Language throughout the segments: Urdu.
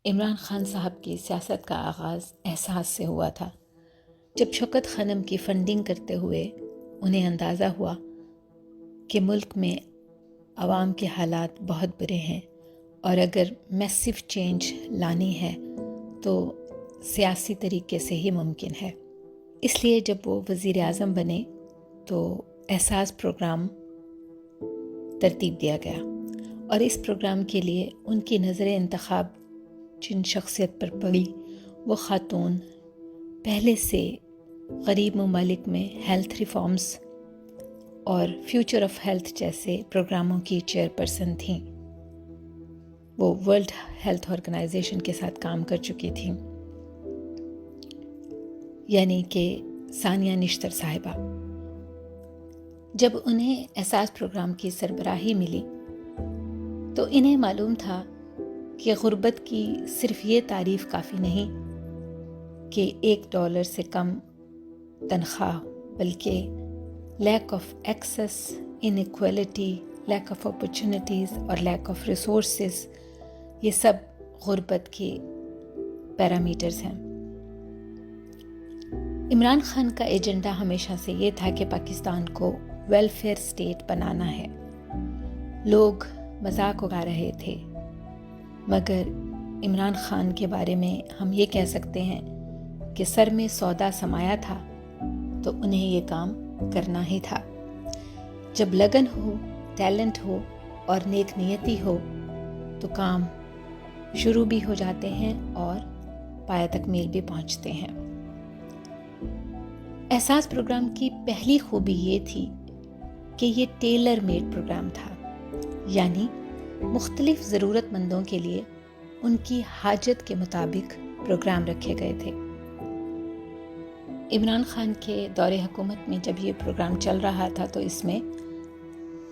عمران خان صاحب کی سیاست کا آغاز احساس سے ہوا تھا، جب شوکت خانم کی فنڈنگ کرتے ہوئے انہیں اندازہ ہوا کہ ملک میں عوام کے حالات بہت برے ہیں اور اگر میسیو چینج لانی ہے تو سیاسی طریقے سے ہی ممکن ہے۔ اس لیے جب وہ وزیر اعظم بنے تو احساس پروگرام ترتیب دیا گیا، اور اس پروگرام کے لیے ان کی نظر انتخاب جن شخصیت پر پڑی وہ خاتون پہلے سے غریب ممالک میں ہیلتھ ریفارمز اور فیوچر آف ہیلتھ جیسے پروگراموں کی چیئرپرسن تھیں۔ وہ ورلڈ ہیلتھ آرگنائزیشن کے ساتھ کام کر چکی تھیں، یعنی کہ ثانیہ نشتر صاحبہ۔ جب انہیں احساس پروگرام کی سربراہی ملی تو انہیں معلوم تھا کہ غربت کی صرف یہ تعریف کافی نہیں کہ $1 سے کم تنخواہ، بلکہ lack of access, inequality, lack of opportunities اور لیک آف ریسورسز، یہ سب غربت کے پیرامیٹرز ہیں۔ عمران خان کا ایجنڈا ہمیشہ سے یہ تھا کہ پاکستان کو ویلفیئر سٹیٹ بنانا ہے۔ لوگ مذاق اڑا رہے تھے، مگر عمران خان کے بارے میں ہم یہ کہہ سکتے ہیں کہ سر میں سودا سمایا تھا تو انہیں یہ کام کرنا ہی تھا۔ جب لگن ہو، ٹیلنٹ ہو اور نیک نیتی ہو تو کام شروع بھی ہو جاتے ہیں اور پایہ تکمیل بھی پہنچتے ہیں۔ احساس پروگرام کی پہلی خوبی یہ تھی کہ یہ ٹیلر میڈ پروگرام تھا، یعنی مختلف ضرورت مندوں کے لیے ان کی حاجت کے مطابق پروگرام رکھے گئے تھے۔ عمران خان کے دور حکومت میں جب یہ پروگرام چل رہا تھا تو اس میں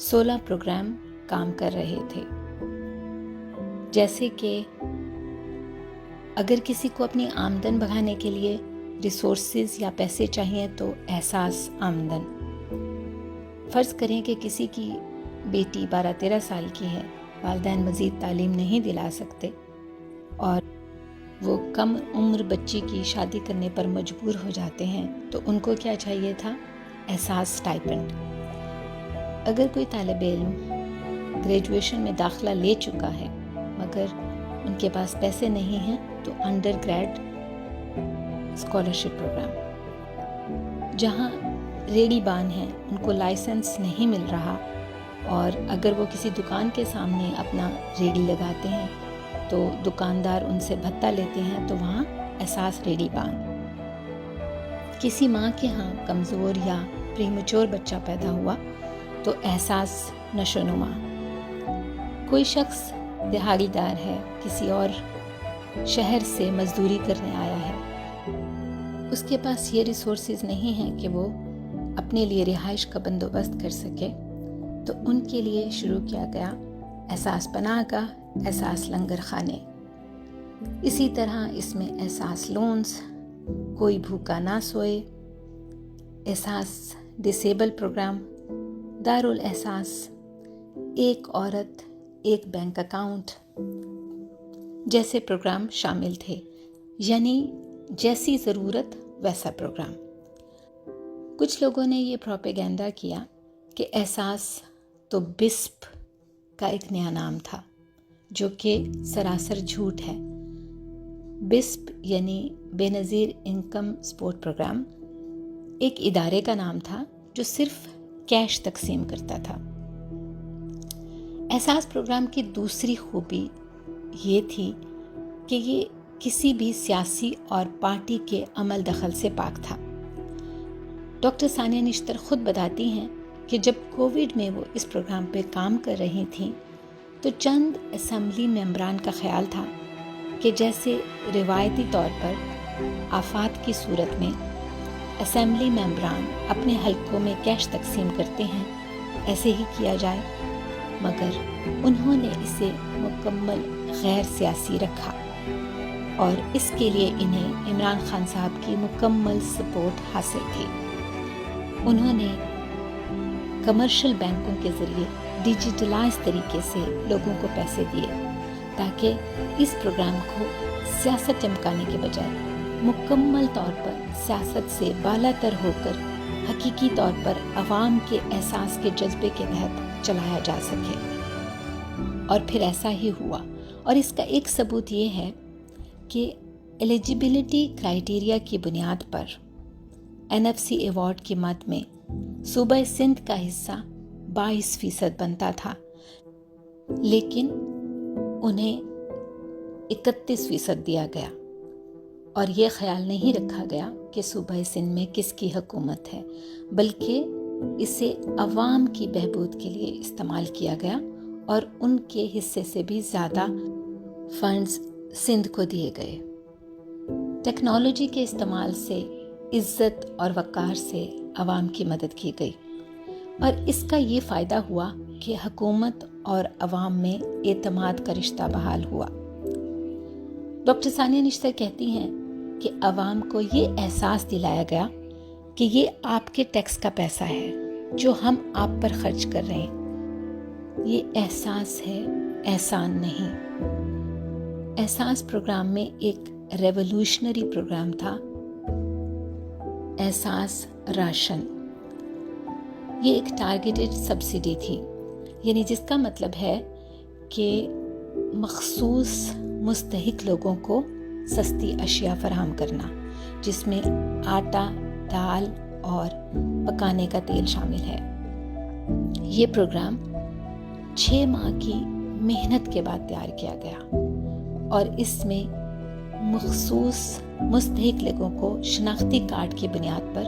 16 پروگرام کام کر رہے تھے، جیسے کہ اگر کسی کو اپنی آمدن بڑھانے کے لیے ریسورسز یا پیسے چاہیے تو احساس آمدن۔ فرض کریں کہ کسی کی بیٹی 12-13 سال کی ہے، والدین مزید تعلیم نہیں دلا سکتے اور وہ کم عمر بچی کی شادی کرنے پر مجبور ہو جاتے ہیں تو ان کو کیا چاہیے تھا؟ احساس اسٹائپنڈ۔ اگر کوئی طالب علم گریجویشن میں داخلہ لے چکا ہے مگر ان کے پاس پیسے نہیں ہیں تو انڈر گریڈ اسکالرشپ پروگرام۔ جہاں ریڑی بان ہیں، ان کو لائسنس نہیں مل رہا اور اگر وہ کسی دکان کے سامنے اپنا ریڑی لگاتے ہیں تو دکاندار ان سے بھتہ لیتے ہیں تو وہاں احساس ریڑی بان۔ کسی ماں کے ہاں کمزور یا پریمیچور بچہ پیدا ہوا تو احساس نشو و نما۔ کوئی شخص دہاڑی دار ہے، کسی اور شہر سے مزدوری کرنے آیا ہے، اس کے پاس یہ ریسورسز نہیں ہیں کہ وہ اپنے لیے رہائش کا بندوبست کر سکے تو ان کے لیے شروع کیا گیا احساس پناہ گاہ، احساس لنگر خانے۔ اسی طرح اس میں احساس لونز، کوئی بھوکا نہ سوئے، احساس ڈسیبل پروگرام، دارالاحساس، ایک عورت ایک بینک اکاؤنٹ جیسے پروگرام شامل تھے، یعنی جیسی ضرورت ویسا پروگرام۔ کچھ لوگوں نے یہ پروپیگنڈا کیا کہ احساس تو بسپ کا ایک نیا نام تھا، جو کہ سراسر جھوٹ ہے۔ بسپ یعنی بے نظیر انکم سپورٹ پروگرام ایک ادارے کا نام تھا جو صرف کیش تقسیم کرتا تھا۔ احساس پروگرام کی دوسری خوبی یہ تھی کہ یہ کسی بھی سیاسی اور پارٹی کے عمل دخل سے پاک تھا۔ ڈاکٹر ثانیہ نشتر خود بتاتی ہیں کہ جب کووڈ میں وہ اس پروگرام پہ کام کر رہی تھیں تو چند اسمبلی ممبران کا خیال تھا کہ جیسے روایتی طور پر آفات کی صورت میں اسمبلی ممبران اپنے حلقوں میں کیش تقسیم کرتے ہیں ایسے ہی کیا جائے، مگر انہوں نے اسے مکمل غیر سیاسی رکھا اور اس کے لیے انہیں عمران خان صاحب کی مکمل سپورٹ حاصل تھی۔ انہوں نے کمرشل بینکوں کے ذریعے ڈیجیٹلائز طریقے سے لوگوں کو پیسے دیے تاکہ اس پروگرام کو سیاست چمکانے کے بجائے مکمل طور پر سیاست سے بالا تر ہو کر حقیقی طور پر عوام کے احساس کے جذبے کے تحت چلایا جا سکے۔ اور پھر ایسا ہی ہوا، اور اس کا ایک ثبوت یہ ہے کہ ایلیجیبلٹی کرائیٹیریا کی بنیاد پر NFC ایوارڈ کی مد میں صوبہ سندھ کا حصہ 22% بنتا تھا، لیکن انہیں 31% دیا گیا، اور یہ خیال نہیں رکھا گیا کہ صوبہ سندھ میں کس کی حکومت ہے، بلکہ اسے عوام کی بہبود کے لیے استعمال کیا گیا، اور ان کے حصے سے بھی زیادہ فنڈز سندھ کو دیے گئے۔ ٹیکنالوجی کے استعمال سے عزت اور وقار سے عوام کی مدد کی گئی، اور اس کا یہ فائدہ ہوا کہ حکومت اور عوام میں اعتماد کا رشتہ بحال ہوا۔ ڈاکٹر ثانیہ نشتر کہتی ہیں کہ عوام کو یہ احساس دلایا گیا کہ یہ آپ کے ٹیکس کا پیسہ ہے جو ہم آپ پر خرچ کر رہے ہیں۔ یہ احساس ہے، احسان نہیں۔ احساس پروگرام میں ایک ریولوشنری پروگرام تھا، احساس راشن۔ یہ ایک ٹارگیٹڈ سبسڈی تھی، یعنی جس کا مطلب ہے کہ مخصوص مستحق لوگوں کو سستی اشیاء فراہم کرنا، جس میں آٹا، دال اور پکانے کا تیل شامل ہے۔ یہ پروگرام 6 ماہ کی محنت کے بعد تیار کیا گیا، اور اس میں مخصوص مستحق لوگوں کو شناختی کارڈ کی بنیاد پر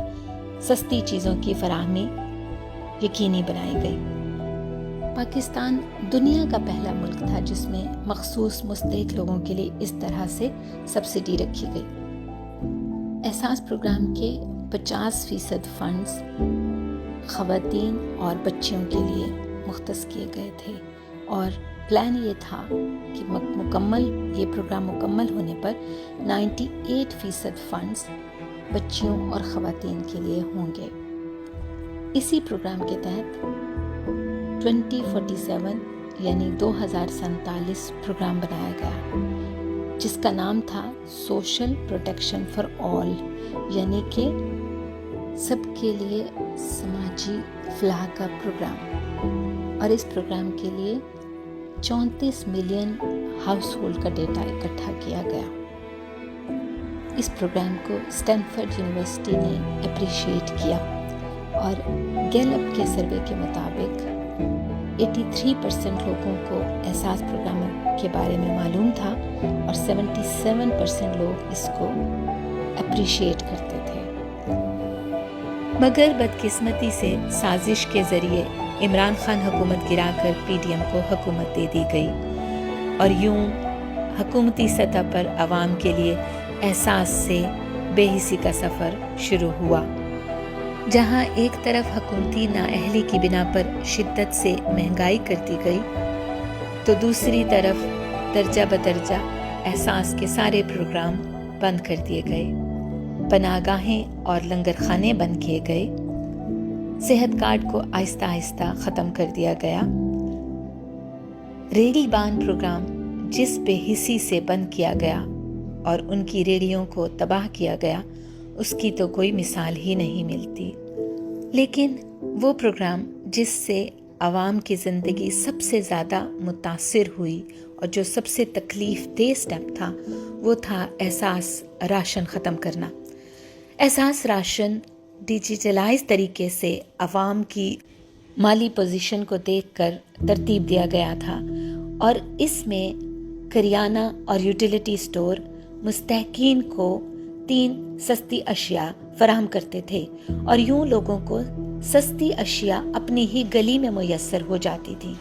سستی چیزوں کی فراہمی یقینی بنائی گئی۔ پاکستان دنیا کا پہلا ملک تھا جس میں مخصوص مستحق لوگوں کے لیے اس طرح سے سبسڈی رکھی گئی۔ احساس پروگرام کے 50% فنڈز خواتین اور بچیوں کے لیے مختص کیے گئے تھے، اور پلان یہ تھا کہ یہ پروگرام مکمل ہونے پر 98% فنڈز بچیوں اور خواتین کے لیے ہوں گے۔ اسی پروگرام کے تحت 2047 یعنی 2047 پروگرام بنایا گیا، جس کا نام تھا سوشل پروٹیکشن فار آل، یعنی کہ سب کے لیے سماجی فلاح کا پروگرام۔ اور اس پروگرام کے لیے 34 ملین ہاؤس ہولڈ کا ڈیٹا اکٹھا کیا گیا۔ اس پروگرام کو اسٹینفورڈ یونیورسٹی نے اپریشیٹ کیا، اور گیلپ کے سروے کے مطابق 83% لوگوں کو احساس پروگرام کے بارے میں معلوم تھا، اور 77% لوگ اس کو اپریشیٹ کرتے تھے۔ مگر بدقسمتی سے سازش کے ذریعے عمران خان حکومت گرا کر PDM کو حکومت دے دی گئی، اور یوں حکومتی سطح پر عوام کے لیے احساس سے بے حسی کا سفر شروع ہوا۔ جہاں ایک طرف حکومتی نااہلی کی بنا پر شدت سے مہنگائی کر دی گئی، تو دوسری طرف درجہ بدرجہ احساس کے سارے پروگرام بند کر دیے گئے، پناہ گاہیں اور لنگر خانے بند کیے گئے، صحت کارڈ کو آہستہ آہستہ ختم کر دیا گیا۔ ریڑھی بان پروگرام جس بے حسی سے بند کیا گیا اور ان کی ریڑھیوں کو تباہ کیا گیا، اس کی تو کوئی مثال ہی نہیں ملتی۔ لیکن وہ پروگرام جس سے عوام کی زندگی سب سے زیادہ متاثر ہوئی اور جو سب سے تکلیف دہ سٹیپ تھا، وہ تھا احساس راشن ختم کرنا۔ احساس راشن ڈیجیٹلائز طریقے سے عوام کی مالی پوزیشن کو دیکھ کر ترتیب دیا گیا تھا، اور اس میں کریانہ اور یوٹیلیٹی سٹور مستحقین کو 3 سستی اشیاء فراہم کرتے تھے، اور یوں لوگوں کو سستی اشیاء اپنی ہی گلی میں میسر ہو جاتی تھی۔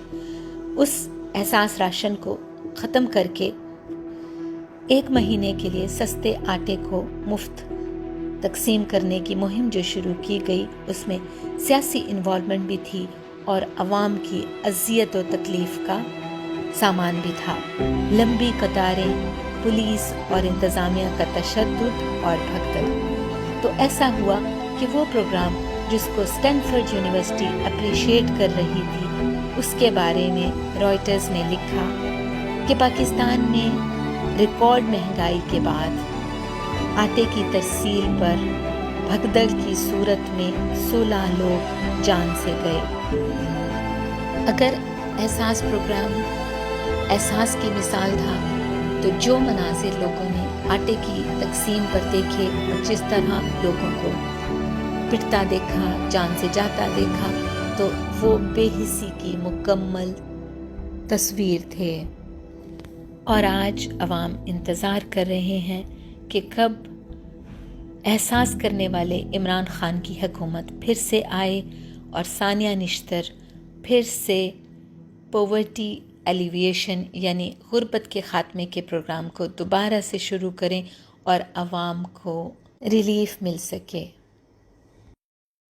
اس احساس راشن کو ختم کر کے 1 مہینے کے لیے سستے آٹے کو مفت تقسیم کرنے کی مہم جو شروع کی گئی، اس میں سیاسی انوالومنٹ بھی تھی اور عوام کی اذیت و تکلیف کا سامان بھی تھا۔ لمبی قطاریں، پولیس اور انتظامیہ کا تشدد اور بھگدڑ۔ تو ایسا ہوا کہ وہ پروگرام جس کو اسٹینفورڈ یونیورسٹی اپریشیٹ کر رہی تھی، اس کے بارے میں رائٹرز نے لکھا کہ پاکستان میں ریکارڈ مہنگائی کے بعد آٹے کی ترسیل پر بھگدڑ کی صورت میں 16 لوگ جان سے گئے۔ اگر احساس پروگرام احساس کی مثال تھا تو جو مناظر لوگوں نے آٹے کی تقسیم پر دیکھے اور جس طرح لوگوں کو پٹتا دیکھا، جان سے جاتا دیکھا، تو وہ بے حسی کی مکمل تصویر تھے۔ اور آج عوام انتظار کر رہے ہیں کہ کب احساس کرنے والے عمران خان کی حکومت پھر سے آئے اور ثانیہ نشتر پھر سے پاورٹی ایلیویشن یعنی غربت کے خاتمے کے پروگرام کو دوبارہ سے شروع کریں اور عوام کو ریلیف مل سکے۔